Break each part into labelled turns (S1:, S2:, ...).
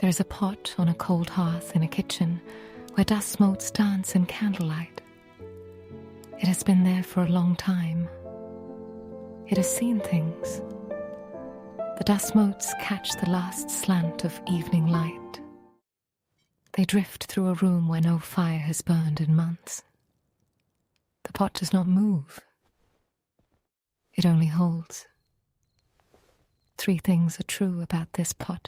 S1: There's a pot on a cold hearth in a kitchen where dust motes dance in candlelight. It has been there for a long time. It has seen things. The dust motes catch the last slant of evening light. They drift through a room where no fire has burned in months. The pot does not move. It only holds. 3 things are true about this pot.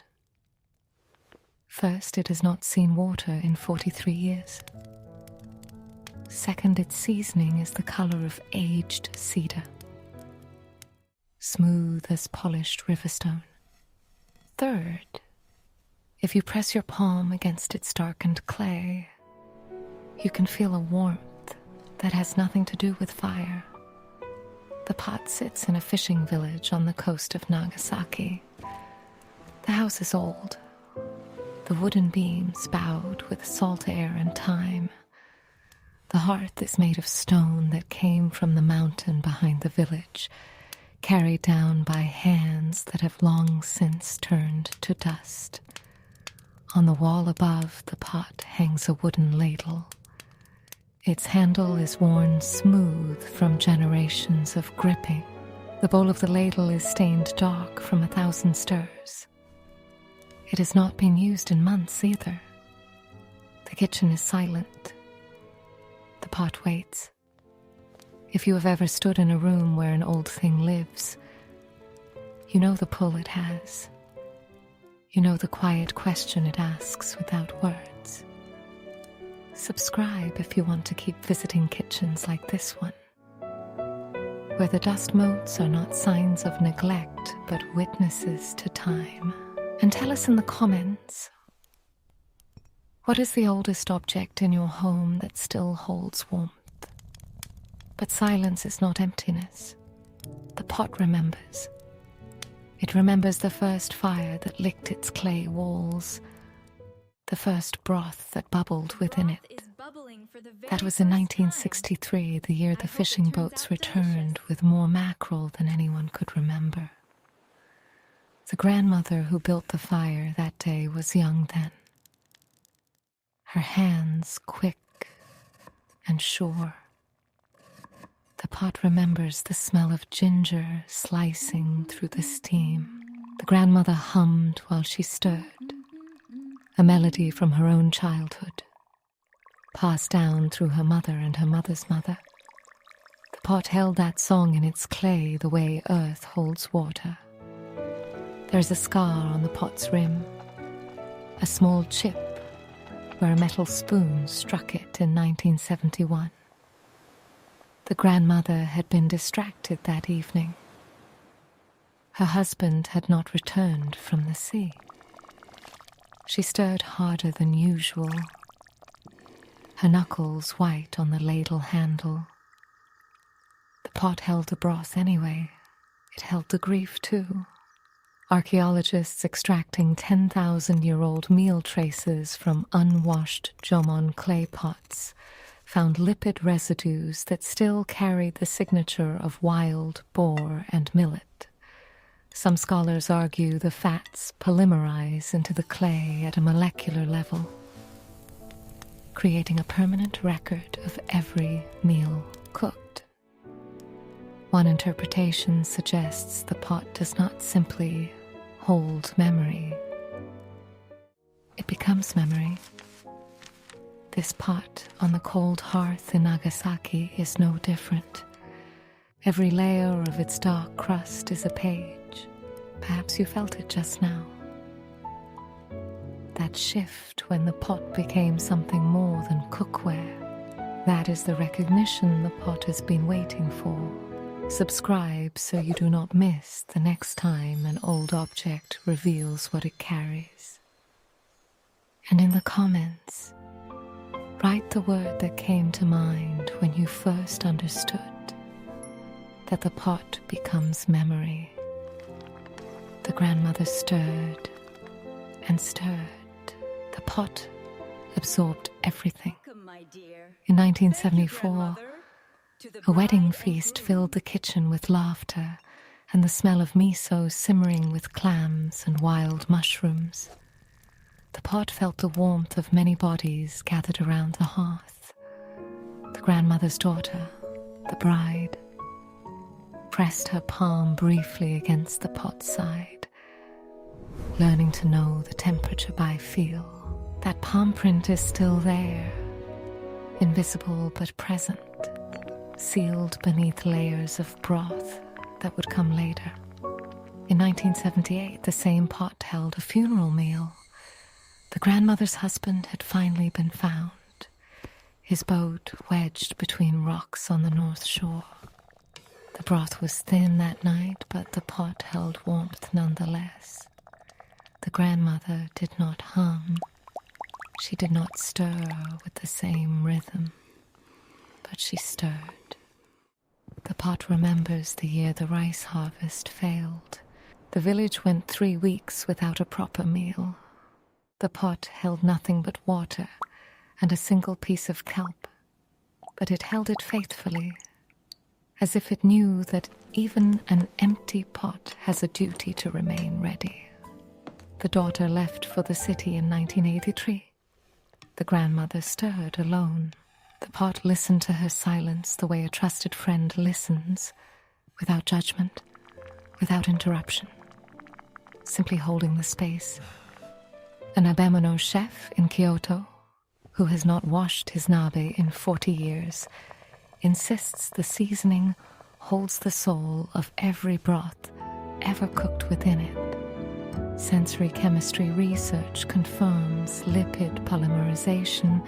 S1: First, it has not seen water in 43 years. Second, its seasoning is the color of aged cedar, smooth as polished riverstone. Third, if you press your palm against its darkened clay, you can feel a warmth that has nothing to do with fire. The pot sits in a fishing village on the coast of Nagasaki. The house is old, the wooden beams bowed with salt air and time. The hearth is made of stone that came from the mountain behind the village, carried down by hands that have long since turned to dust. On the wall above the pot hangs a wooden ladle. Its handle is worn smooth from generations of gripping. The bowl of the ladle is stained dark from 1,000 stirs. It has not been used in months either. The kitchen is silent. The pot waits. If you have ever stood in a room where an old thing lives, you know the pull it has. You know the quiet question it asks without words. Subscribe if you want to keep visiting kitchens like this one, where the dust motes are not signs of neglect but witnesses to time. And tell us in the comments, what is the oldest object in your home that still holds warmth? But silence is not emptiness. The pot remembers. It remembers the first fire that licked its clay walls, the first broth that bubbled within it. That was in 1963, the year the fishing boats returned with more mackerel than anyone could remember. The grandmother who built the fire that day was young then. Her hands quick and sure. The pot remembers the smell of ginger slicing through the steam. The grandmother hummed while she stirred, a melody from her own childhood, passed down through her mother and her mother's mother. The pot held that song in its clay the way earth holds water. There's a scar on the pot's rim, a small chip where a metal spoon struck it in 1971. The grandmother had been distracted that evening. Her husband had not returned from the sea. She stirred harder than usual, her knuckles white on the ladle handle. The pot held the broth anyway. It held the grief too. Archaeologists extracting 10,000-year-old meal traces from unwashed Jomon clay pots found lipid residues that still carried the signature of wild boar and millet. Some scholars argue the fats polymerize into the clay at a molecular level, creating a permanent record of every meal cooked. One interpretation suggests the pot does not simply hold memory. It becomes memory. This pot on the cold hearth in Nagasaki is no different. Every layer of its dark crust is a page. Perhaps you felt it just now. That shift when the pot became something more than cookware. That is the recognition the pot has been waiting for. Subscribe so you do not miss the next time an old object reveals what it carries. And in the comments, write the word that came to mind when you first understood that the pot becomes memory. The grandmother stirred and stirred. The pot absorbed everything. In 1974, a wedding feast filled the kitchen with laughter and the smell of miso simmering with clams and wild mushrooms. pot felt the warmth of many bodies gathered around the hearth. The grandmother's daughter, the bride, pressed her palm briefly against the pot's side, learning to know the temperature by feel. That palm print is still there, invisible but present, sealed beneath layers of broth that would come later. In 1978, the same pot held a funeral meal. The grandmother's husband had finally been found, his boat wedged between rocks on the North Shore. The broth was thin that night, but the pot held warmth nonetheless. The grandmother did not hum. She did not stir with the same rhythm, but she stirred. The pot remembers the year the rice harvest failed. The village went 3 weeks without a proper meal. The pot held nothing but water and a single piece of kelp, but it held it faithfully, as if it knew that even an empty pot has a duty to remain ready. The daughter left for the city in 1983. The grandmother stirred alone. The pot listened to her silence the way a trusted friend listens, without judgment, without interruption, simply holding the space. An Abemono chef in Kyoto, who has not washed his nabe in 40 years, insists the seasoning holds the soul of every broth ever cooked within it. Sensory chemistry research confirms lipid polymerization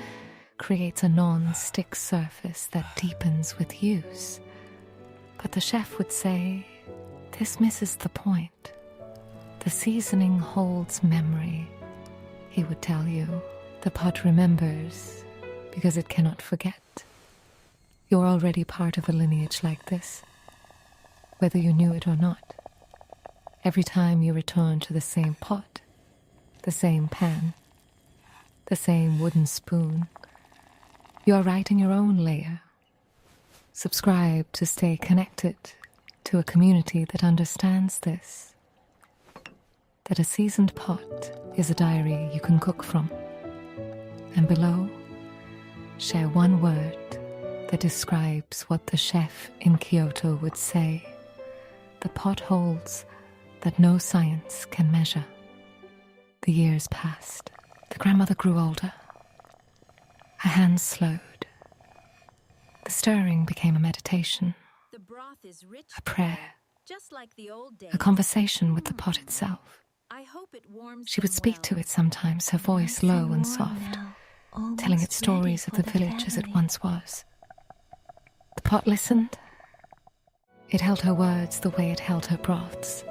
S1: creates a non-stick surface that deepens with use. But the chef would say, this misses the point. The seasoning holds memory. He would tell you, the pot remembers because it cannot forget. You're already part of a lineage like this, whether you knew it or not. Every time you return to the same pot, the same pan, the same wooden spoon, you are writing your own layer. Subscribe to stay connected to a community that understands this, that a seasoned pot is a diary you can cook from. And below, share one word that describes what the chef in Kyoto would say. The pot holds that no science can measure. The years passed. The grandmother grew older. Her hands slowed. The stirring became a meditation,
S2: The broth is rich,
S1: a prayer,
S2: just like the old days.
S1: a conversation with the pot itself.
S2: I hope it warms
S1: She would
S2: them
S1: speak
S2: well.
S1: to it sometimes, her voice low and soft, telling it stories of the village as it once was. The pot listened. It held her words the way it held her broths,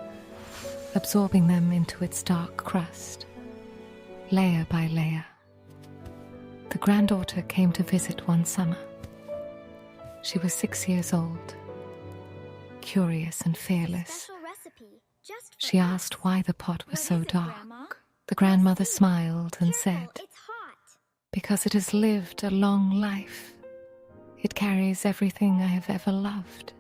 S1: absorbing them into its dark crust, layer by layer. The granddaughter came to visit one summer. She was 6 years old, curious and fearless.
S3: Special recipe, just for
S1: She
S3: us.
S1: asked why the pot was
S3: What
S1: so
S3: is it,
S1: dark.
S3: Grandma?
S1: The grandmother smiled and
S3: Careful,
S1: said,
S3: it's hot.
S1: because it has lived a long life. It carries everything I have ever loved.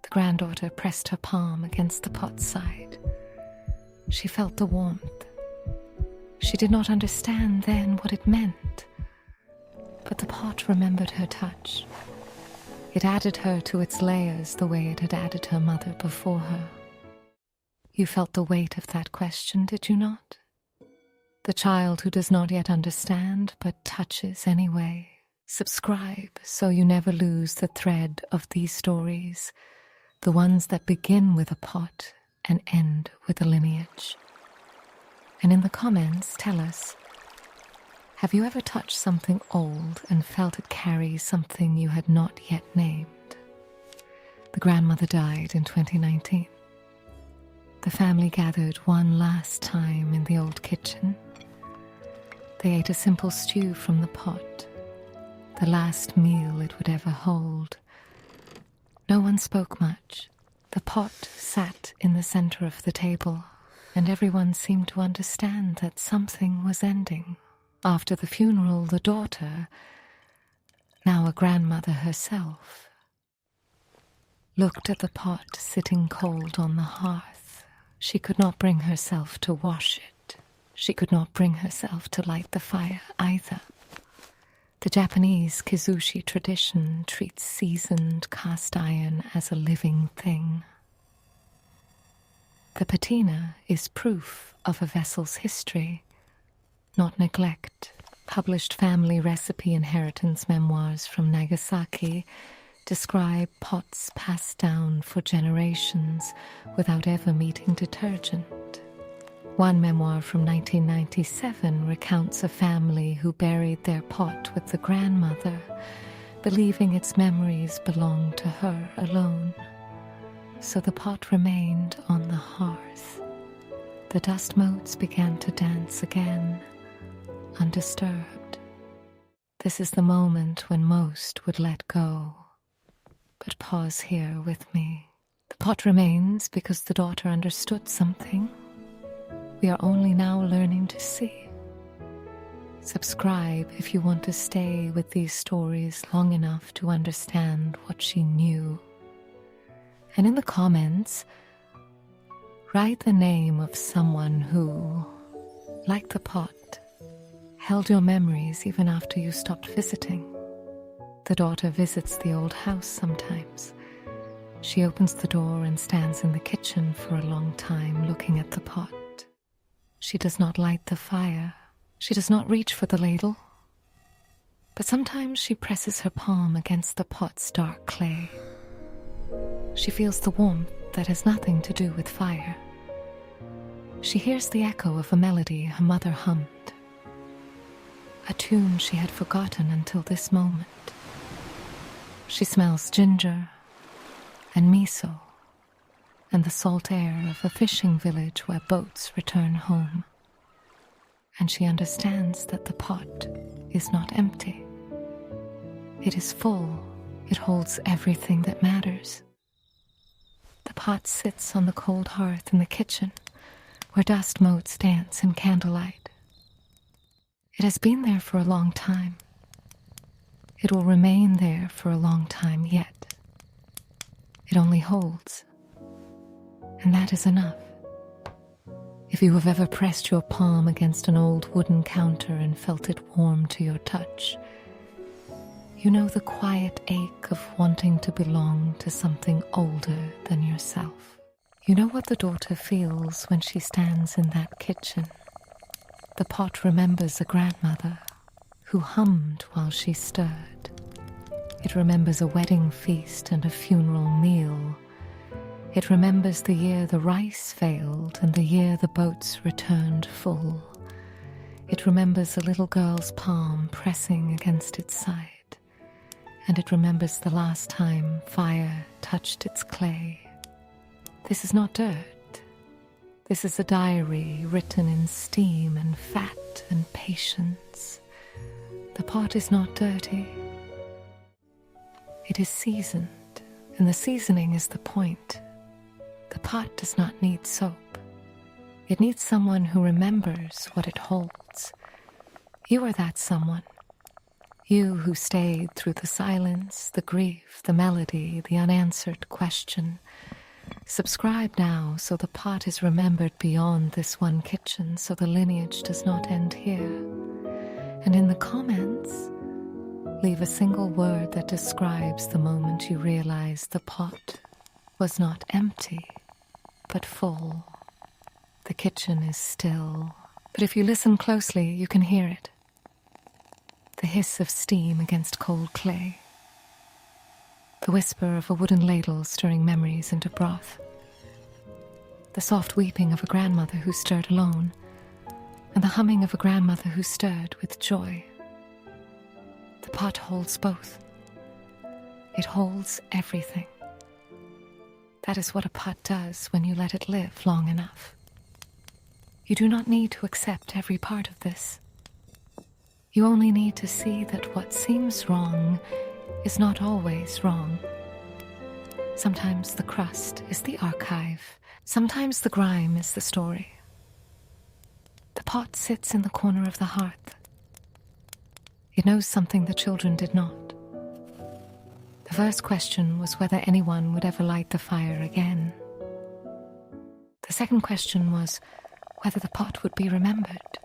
S1: The granddaughter pressed her palm against the pot's side. She felt the warmth. She did not understand then what it meant, but the pot remembered her touch. It added her to its layers the way it had added her mother before her. You felt the weight of that question, did you not? The child who does not yet understand but touches anyway. Subscribe so you never lose the thread of these stories, the ones that begin with a pot and end with a lineage. And in the comments, tell us, have you ever touched something old and felt it carries something you had not yet named? The grandmother died in 2019. The family gathered one last time in the old kitchen. They ate a simple stew from the pot, the last meal it would ever hold. No one spoke much. The pot sat in the center of the table, and everyone seemed to understand that something was ending. After the funeral, the daughter, now a grandmother herself, looked at the pot sitting cold on the hearth. She could not bring herself to wash it. she could not bring herself to light the fire either. The Japanese kizushi tradition treats seasoned cast iron as a living thing. The patina is proof of a vessel's history, not neglect. Published family recipe inheritance memoirs from Nagasaki describe pots passed down for generations without ever meeting detergent. One memoir from 1997 recounts a family who buried their pot with the grandmother, believing its memories belonged to her alone. So the pot remained on the hearth. The dust motes began to dance again, undisturbed. This is the moment when most would let go. But pause here with me. The pot remains because the daughter understood something we are only now learning to see. Subscribe if you want to stay with these stories long enough to understand what she knew. And in the comments, write the name of someone who, like the pot, held your memories even after you stopped visiting. The daughter visits the old house sometimes. She opens the door and stands in the kitchen for a long time looking at the pot. She does not light the fire. She does not reach for the ladle. But sometimes she presses her palm against the pot's dark clay. She feels the warmth that has nothing to do with fire. She hears the echo of a melody her mother hummed, a tune she had forgotten until this moment. She smells ginger and miso and the salt air of a fishing village where boats return home. And she understands that the pot is not empty. It is full. It holds everything that matters. The pot sits on the cold hearth in the kitchen, where dust motes dance in candlelight. It has been there for a long time. It will remain there for a long time yet. It only holds. And that is enough. If you have ever pressed your palm against an old wooden counter and felt it warm to your touch, you know the quiet ache of wanting to belong to something older than yourself. You know what the daughter feels when she stands in that kitchen. The pot remembers a grandmother who hummed while she stirred. It remembers a wedding feast and a funeral meal. It remembers the year the rice failed and the year the boats returned full. It remembers a little girl's palm pressing against its side. And it remembers the last time fire touched its clay. This is not dirt. This is a diary written in steam and fat and patience. The pot is not dirty. It is seasoned, and the seasoning is the point. The pot does not need soap. It needs someone who remembers what it holds. You are that someone. You who stayed through the silence, the grief, the melody, the unanswered question. Subscribe now so the pot is remembered beyond this one kitchen, so the lineage does not end here. And in the comments, leave a single word that describes the moment you realize the pot was not empty, but full. The kitchen is still, but if you listen closely, you can hear it. The hiss of steam against cold clay. The whisper of a wooden ladle stirring memories into broth. The soft weeping of a grandmother who stirred alone, and the humming of a grandmother who stirred with joy. The pot holds both. It holds everything. That is what a pot does when you let it live long enough. You do not need to accept every part of this. You only need to see that what seems wrong is not always wrong. Sometimes the crust is the archive. Sometimes the grime is the story. The pot sits in the corner of the hearth. It knows something the children did not. The first question was whether anyone would ever light the fire again. The second question was whether the pot would be remembered.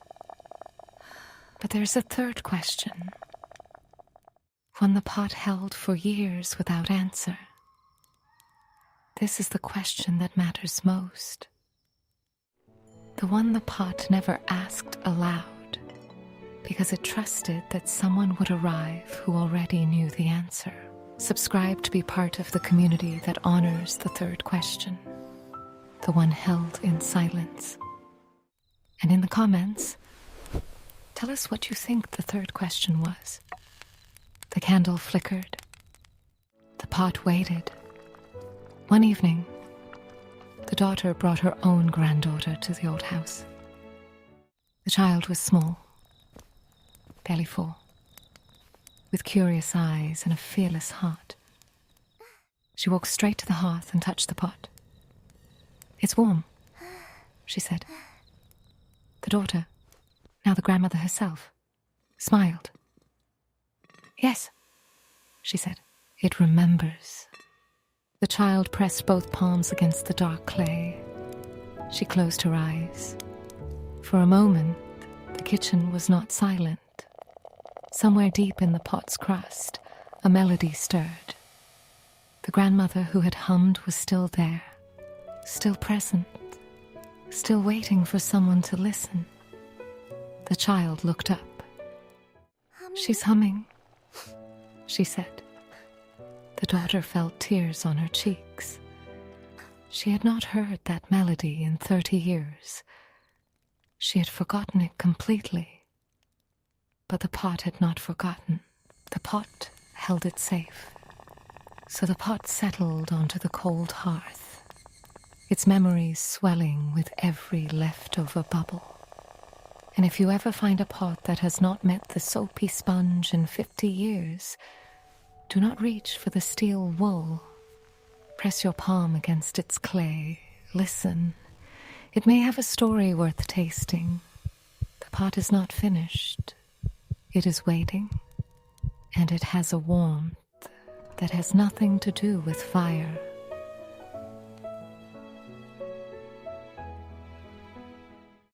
S1: But there's a third question, one the pot held for years without answer. This is the question that matters most. The one the pot never asked aloud, because it trusted that someone would arrive who already knew the answer. Subscribe to be part of the community that honors the third question, the one held in silence. And in the comments, tell us what you think the third question was. The candle flickered. The pot waited. One evening, the daughter brought her own granddaughter to the old house. The child was small, barely 4, with curious eyes and a fearless heart. She walked straight to the hearth and touched the pot. "It's warm," she said. The daughter, now the grandmother herself, smiled. "Yes," she said. "It remembers." The child pressed both palms against the dark clay. She closed her eyes. For a moment, the kitchen was not silent. Somewhere deep in the pot's crust, a melody stirred. The grandmother who had hummed was still there, still present, still waiting for someone to listen. The child looked up. "She's humming," she said. The daughter felt tears on her cheeks. She had not heard that melody in 30 years. She had forgotten it completely. But the pot had not forgotten. The pot held it safe. So the pot settled onto the cold hearth, its memories swelling with every leftover bubble. And if you ever find a pot that has not met the soapy sponge in 50 years, do not reach for the steel wool. Press your palm against its clay. Listen. It may have a story worth tasting. The pot is not finished. It is waiting, and it has a warmth that has nothing to do with fire.